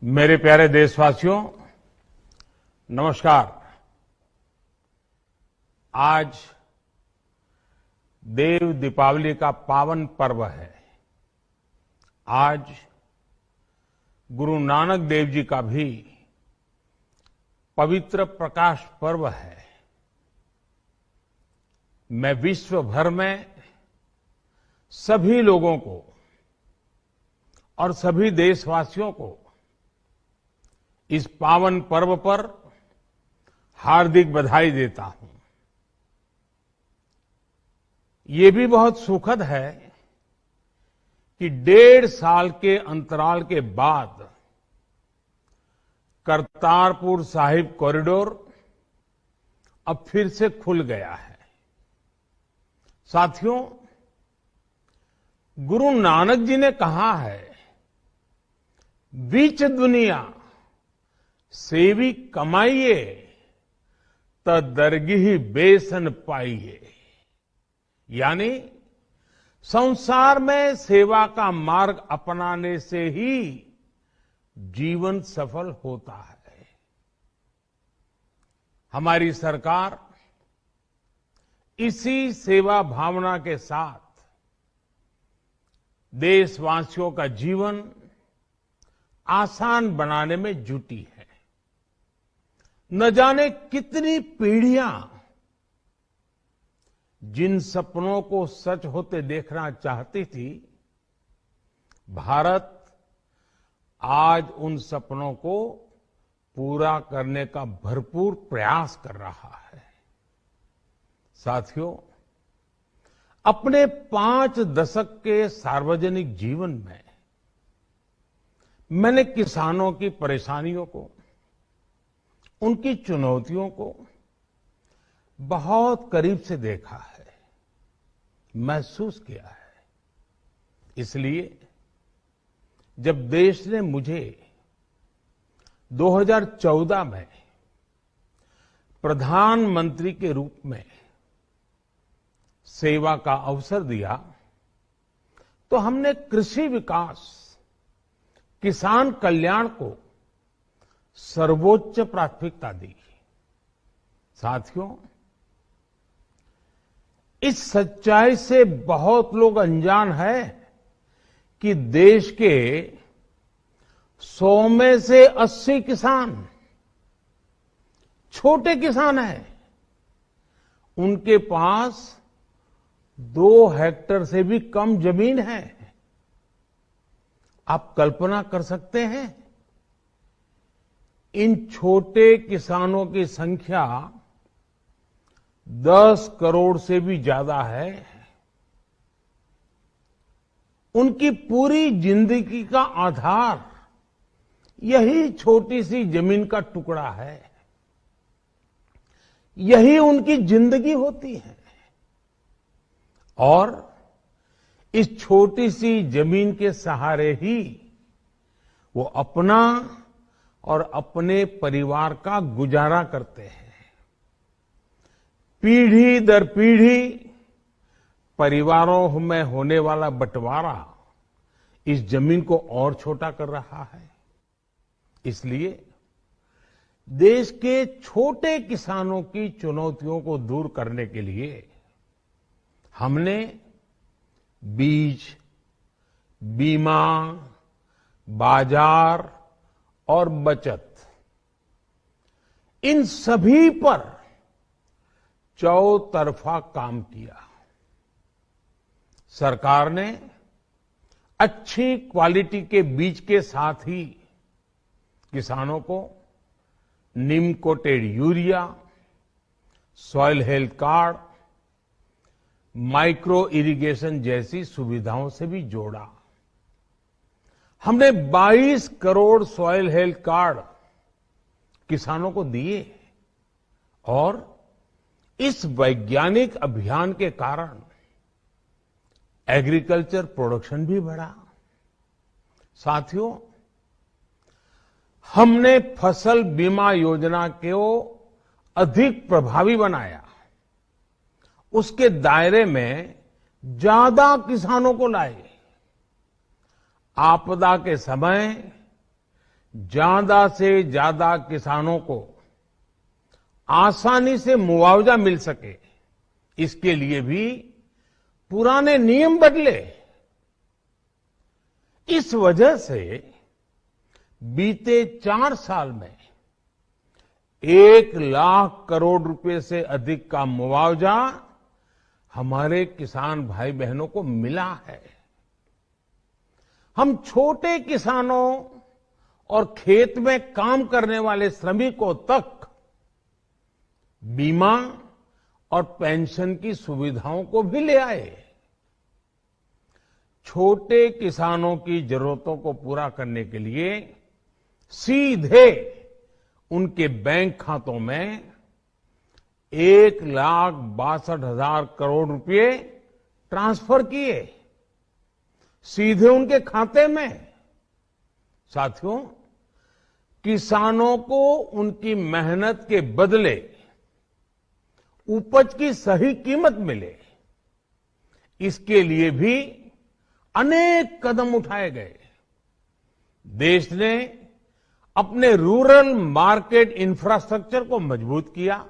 मेरे प्यारे देशवासियों, नमस्कार। आज देव दीपावली का पावन पर्व है। आज गुरु नानक देव जी का भी पवित्र प्रकाश पर्व है। मैं विश्व भर में सभी लोगों को और सभी देशवासियों को इस पावन पर्व पर हार्दिक बधाई देता हूं। ये भी बहुत सुखद है कि 1.5 साल के अंतराल के बाद करतारपुर साहिब कॉरिडोर अब फिर से खुल गया है। साथियों, गुरु नानक जी ने कहा है, बीच दुनिया सेवी कमाइए त दरगिही बेसन पाइए। यानी संसार में सेवा का मार्ग अपनाने से ही जीवन सफल होता है। हमारी सरकार इसी सेवा भावना के साथ देशवासियों का जीवन आसान बनाने में जुटी है। न जाने कितनी पीढ़ियां जिन सपनों को सच होते देखना चाहती थी, भारत आज उन सपनों को पूरा करने का भरपूर प्रयास कर रहा है। साथियों, अपने 5 दशक के सार्वजनिक जीवन में मैंने किसानों की परेशानियों को, उनकी चुनौतियों को बहुत करीब से देखा है, महसूस किया है। इसलिए जब देश ने मुझे 2014 में प्रधानमंत्री के रूप में सेवा का अवसर दिया, तो हमने कृषि विकास, किसान कल्याण को सर्वोच्च प्राथमिकता दी। साथियों, इस सच्चाई से बहुत लोग अनजान है कि देश के 100 में से 80 किसान छोटे किसान हैं। उनके पास 2 हेक्टेयर से भी कम जमीन है। आप कल्पना कर सकते हैं, इन छोटे किसानों की संख्या 10 करोड़ से भी ज्यादा है। उनकी पूरी जिंदगी का आधार यही छोटी सी जमीन का टुकड़ा है। यही उनकी जिंदगी होती है। और इस छोटी सी जमीन के सहारे ही वो अपना और अपने परिवार का गुजारा करते हैं। पीढ़ी दर पीढ़ी परिवारों में होने वाला बंटवारा इस जमीन को और छोटा कर रहा है। इसलिए देश के छोटे किसानों की चुनौतियों को दूर करने के लिए हमने बीज, बीमा, बाजार और बचत, इन सभी पर चौतरफा काम किया। सरकार ने अच्छी क्वालिटी के बीज के साथ ही किसानों को neem coated urea, soil health card, micro irrigation जैसी सुविधाओं से भी जोड़ा। हमने 22 करोड़ सॉइल हेल्थ कार्ड किसानों को दिए और इस वैज्ञानिक अभियान के कारण एग्रीकल्चर प्रोडक्शन भी बढ़ा। साथियों, हमने फसल बीमा योजना को अधिक प्रभावी बनाया। उसके दायरे में ज्यादा किसानों को लाए। आपदा के समय ज्यादा से ज्यादा किसानों को आसानी से मुआवजा मिल सके, इसके लिए भी पुराने नियम बदले। इस वजह से बीते 4 साल में 1 लाख करोड़ रुपए से अधिक का मुआवजा हमारे किसान भाई बहनों को मिला है। हम छोटे किसानों और खेत में काम करने वाले श्रमिकों तक बीमा और पेंशन की सुविधाओं को भी ले आए। छोटे किसानों की जरूरतों को पूरा करने के लिए सीधे उनके बैंक खातों में 1,62,000 करोड़ रुपए ट्रांसफर किए, सीधे उनके खाते में। साथियों, किसानों को उनकी मेहनत के बदले उपज की सही कीमत मिले, इसके लिए भी अनेक कदम उठाए गए। देश ने अपने रूरल मार्केट इंफ्रास्ट्रक्चर को मजबूत किया।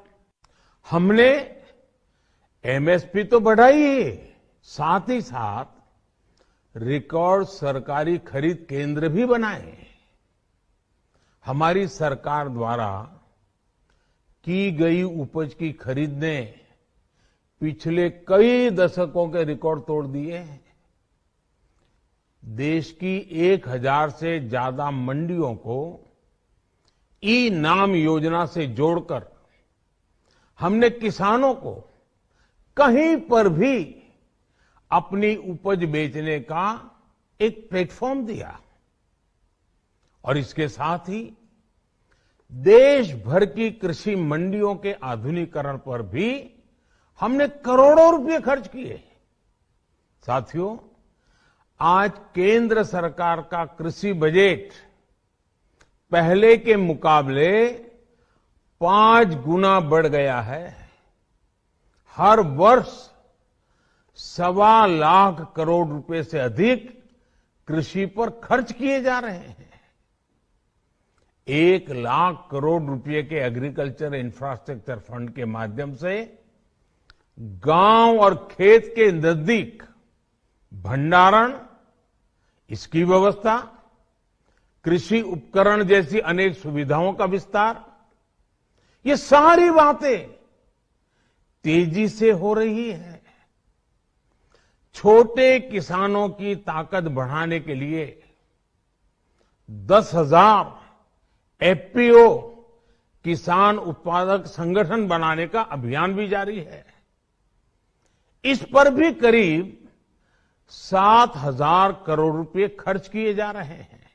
हमने एमएसपी तो बढ़ाई ही, साथ ही साथ रिकॉर्ड सरकारी खरीद केंद्र भी बनाए। हमारी सरकार द्वारा की गई उपज की खरीद ने पिछले कई दशकों के रिकॉर्ड तोड़ दिए हैं। देश की 1,000 से ज्यादा मंडियों को ई नाम योजना से जोड़कर हमने किसानों को कहीं पर भी अपनी उपज बेचने का एक प्लेटफॉर्म दिया। और इसके साथ ही देश भर की कृषि मंडियों के आधुनिकीकरण पर भी हमने करोड़ों रुपए खर्च किए। साथियों, आज केंद्र सरकार का कृषि बजट पहले के मुकाबले 5 गुना बढ़ गया है। हर वर्ष 1.25 लाख करोड़ रुपए से अधिक कृषि पर खर्च किए जा रहे हैं। 1 लाख करोड़ रुपए के एग्रीकल्चर इंफ्रास्ट्रक्चर फंड के माध्यम से गांव और खेत के नजदीक भंडारण, इसकी व्यवस्था, कृषि उपकरण जैसी अनेक सुविधाओं का विस्तार, ये सारी बातें तेजी से हो रही है। छोटे किसानों की ताकत बढ़ाने के लिए 10,000 एफपीओ किसान उत्पादक संगठन बनाने का अभियान भी जारी है। इस पर भी करीब 7,000 करोड़ रुपए खर्च किए जा रहे हैं।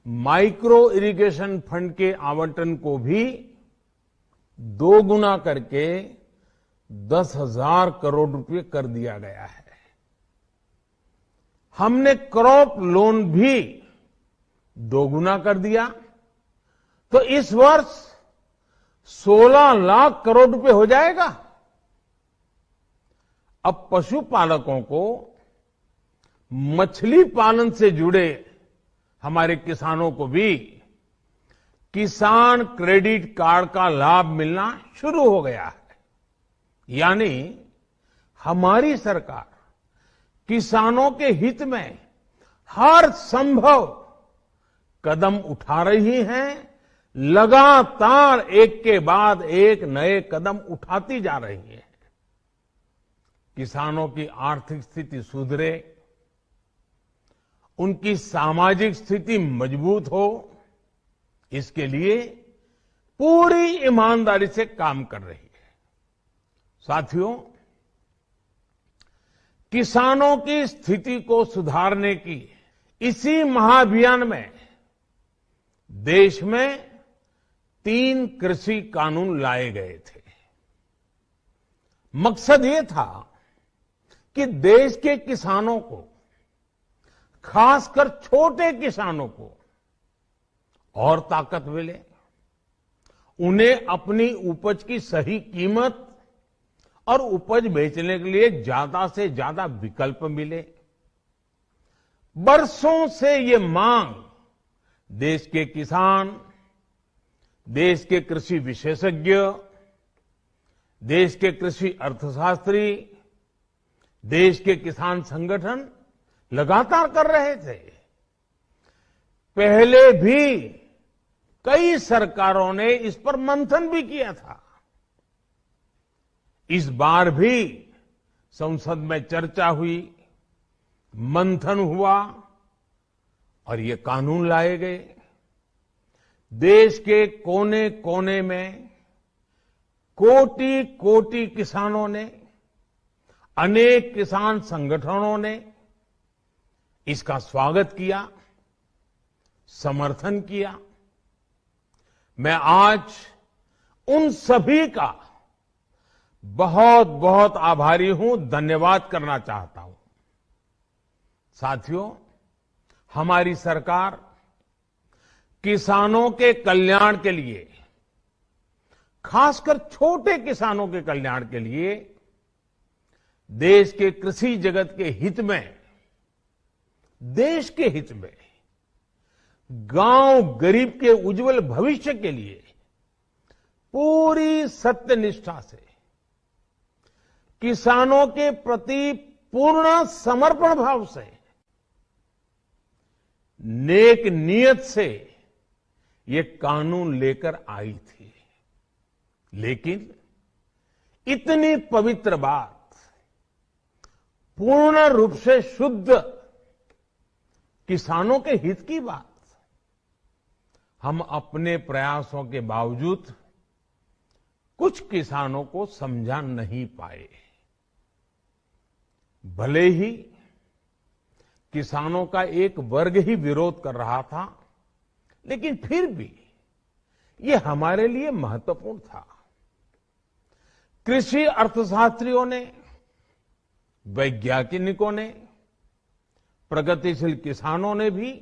माइक्रो इरिगेशन फंड के आवंटन को भी 2 गुना करके 10,000 करोड़ रुपए कर दिया गया है। हमने क्रॉप लोन भी 2 गुना कर दिया, तो इस वर्ष 16 लाख करोड़ रुपए हो जाएगा। अब पशुपालकों को मछली पालन से जुड़े हमारे किसानों को भी किसान क्रेडिट कार्ड का लाभ मिलना शुरू हो गया है। यानी हमारी सरकार किसानों के हित में हर संभव कदम उठा रही है, लगातार एक के बाद एक नए कदम उठाती जा रही है। किसानों की आर्थिक स्थिति सुधरे, उनकी सामाजिक स्थिति मजबूत हो, इसके लिए पूरी ईमानदारी से काम कर रही है। साथियों, किसानों की स्थिति को सुधारने की इसी महाअभियान में देश में 3 कृषि कानून लाए गए थे। मकसद ये था कि देश के किसानों को, खासकर छोटे किसानों को और ताकत मिले, उन्हें अपनी उपज की सही कीमत और उपज बेचने के लिए ज्यादा से ज्यादा विकल्प मिले। बरसों से ये मांग देश के किसान, देश के कृषि विशेषज्ञ, देश के कृषि अर्थशास्त्री, देश के किसान संगठन लगातार कर रहे थे। पहले भी कई सरकारों ने इस पर मंथन भी किया था। इस बार भी संसद में चर्चा हुई, मंथन हुआ और ये कानून लाए गए। देश के कोने कोने में कोटि कोटि किसानों ने, अनेक किसान संगठनों ने इसका स्वागत किया, समर्थन किया। मैं आज उन सभी का बहुत बहुत आभारी हूं, धन्यवाद करना चाहता हूं। साथियों, हमारी सरकार किसानों के कल्याण के लिए, खासकर छोटे किसानों के कल्याण के लिए, देश के कृषि जगत के हित में, देश के हित में, गांव गरीब के उज्जवल भविष्य के लिए पूरी सत्यनिष्ठा से, किसानों के प्रति पूर्ण समर्पण भाव से, नेक नियत से ये कानून लेकर आई थी। लेकिन इतनी पवित्र बात, पूर्ण रूप से शुद्ध किसानों के हित की बात, हम अपने प्रयासों के बावजूद कुछ किसानों को समझा नहीं पाए। भले ही किसानों का एक वर्ग ही विरोध कर रहा था, लेकिन फिर भी ये हमारे लिए महत्वपूर्ण था। कृषि अर्थशास्त्रियों ने, वैज्ञानिकों ने, प्रगतिशील किसानों ने भी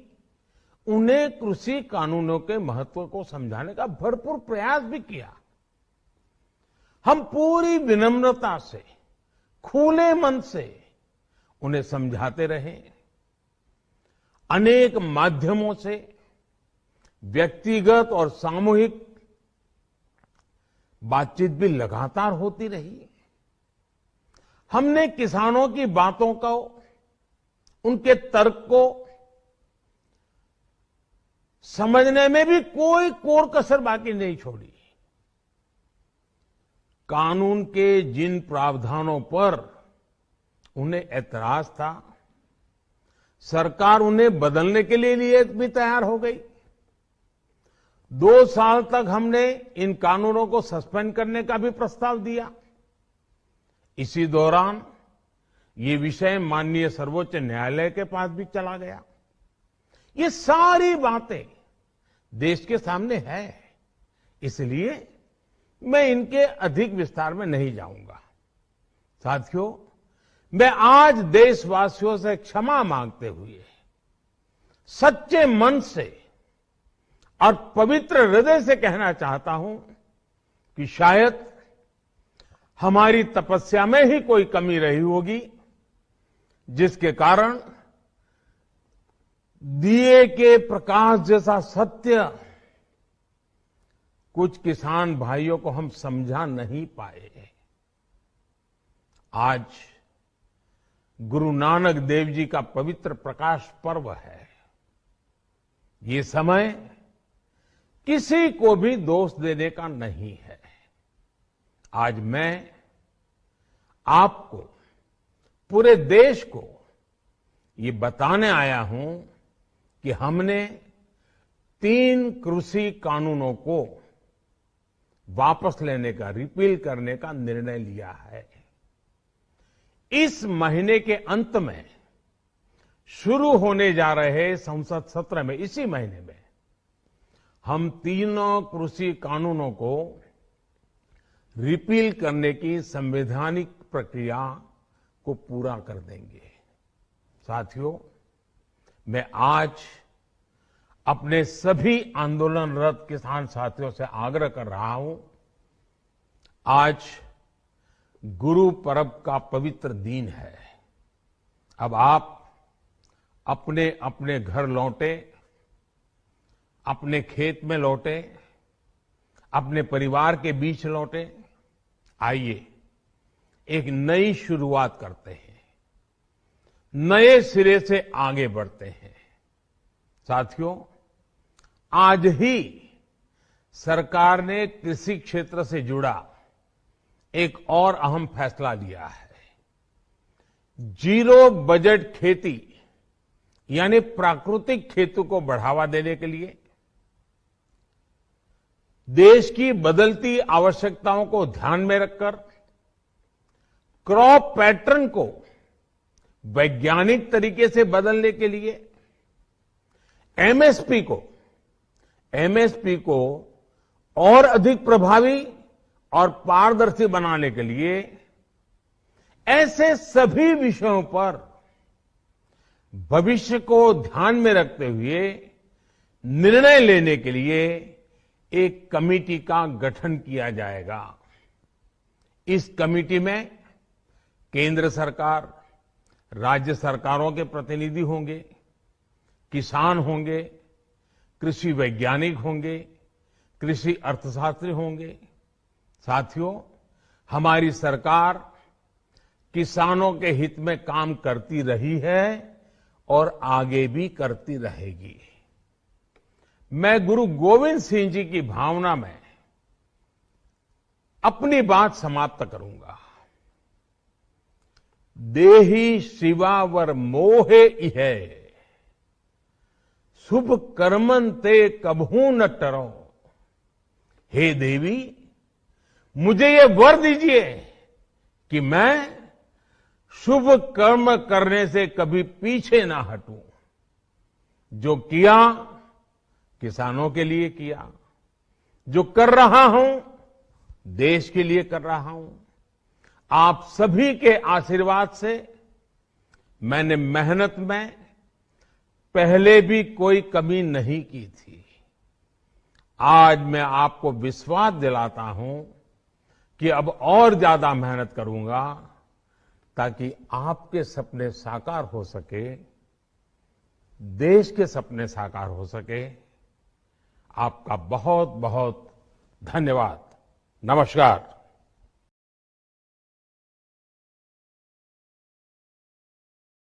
उन्हें कृषि कानूनों के महत्व को समझाने का भरपूर प्रयास भी किया। हम पूरी विनम्रता से, खुले मन से उन्हें समझाते रहे। अनेक माध्यमों से व्यक्तिगत और सामूहिक बातचीत भी लगातार होती रही। हमने किसानों की बातों को, उनके तर्क को समझने में भी कोई कोर कसर बाकी नहीं छोड़ी। कानून के जिन प्रावधानों पर उन्हें ऐतराज था, सरकार उन्हें बदलने के लिए भी तैयार हो गई। 2 साल तक हमने इन कानूनों को सस्पेंड करने का भी प्रस्ताव दिया। इसी दौरान ये विषय माननीय सर्वोच्च न्यायालय के पास भी चला गया। ये सारी बातें देश के सामने है, इसलिए मैं इनके अधिक विस्तार में नहीं जाऊंगा। साथियों, मैं आज देशवासियों से क्षमा मांगते हुए सच्चे मन से और पवित्र हृदय से कहना चाहता हूं कि शायद हमारी तपस्या में ही कोई कमी रही होगी, जिसके कारण दिए के प्रकाश जैसा सत्य कुछ किसान भाइयों को हम समझा नहीं पाए। आज गुरु नानक देव जी का पवित्र प्रकाश पर्व है। ये समय किसी को भी दोष देने का नहीं है। आज मैं आपको, पूरे देश को ये बताने आया हूं कि हमने 3 कृषि कानूनों को वापस लेने का, रिपील करने का निर्णय लिया है। इस महीने के अंत में शुरू होने जा रहे संसद सत्र में, इसी महीने में, हम 3 कृषि कानूनों को रिपील करने की संवैधानिक प्रक्रिया को पूरा कर देंगे। साथियों, मैं आज अपने सभी आंदोलनरत किसान साथियों से आग्रह कर रहा हूं, आज गुरु पर्व का पवित्र दिन है। अब आप अपने अपने घर लौटे, अपने खेत में लौटे, अपने परिवार के बीच लौटे। आइए एक नई शुरुआत करते हैं, नए सिरे से आगे बढ़ते हैं। साथियों, आज ही सरकार ने कृषि क्षेत्र से जुड़ा एक और अहम फैसला लिया है। जीरो बजट खेती यानी प्राकृतिक खेती को बढ़ावा देने के लिए देश की बदलती आवश्यकताओं को ध्यान में रखकर क्रॉप पैटर्न को वैज्ञानिक तरीके से बदलने के लिए एमएसपी को और अधिक प्रभावी और पारदर्शी बनाने के लिए ऐसे सभी विषयों पर भविष्य को ध्यान में रखते हुए निर्णय लेने के लिए एक कमेटी का गठन किया जाएगा। इस कमेटी में केंद्र सरकार, राज्य सरकारों के प्रतिनिधि होंगे, किसान होंगे, कृषि वैज्ञानिक होंगे, कृषि अर्थशास्त्री होंगे। साथियों, हमारी सरकार किसानों के हित में काम करती रही है और आगे भी करती रहेगी। मैं गुरु गोविंद सिंह जी की भावना में अपनी बात समाप्त करूंगा। देहि शिवावर मोहे इहे, शुभ कर्मन ते कबहू न टरो। हे देवी, मुझे ये वर दीजिए कि मैं शुभ कर्म करने से कभी पीछे ना हटूं। जो किया किसानों के लिए किया, जो कर रहा हूं देश के लिए कर रहा हूं। आप सभी के आशीर्वाद से मैंने मेहनत में पहले भी कोई कमी नहीं की थी। आज मैं आपको विश्वास दिलाता हूं कि अब और ज्यादा मेहनत करूंगा ताकि आपके सपने साकार हो सके, देश के सपने साकार हो सके। आपका बहुत बहुत धन्यवाद। नमस्कार।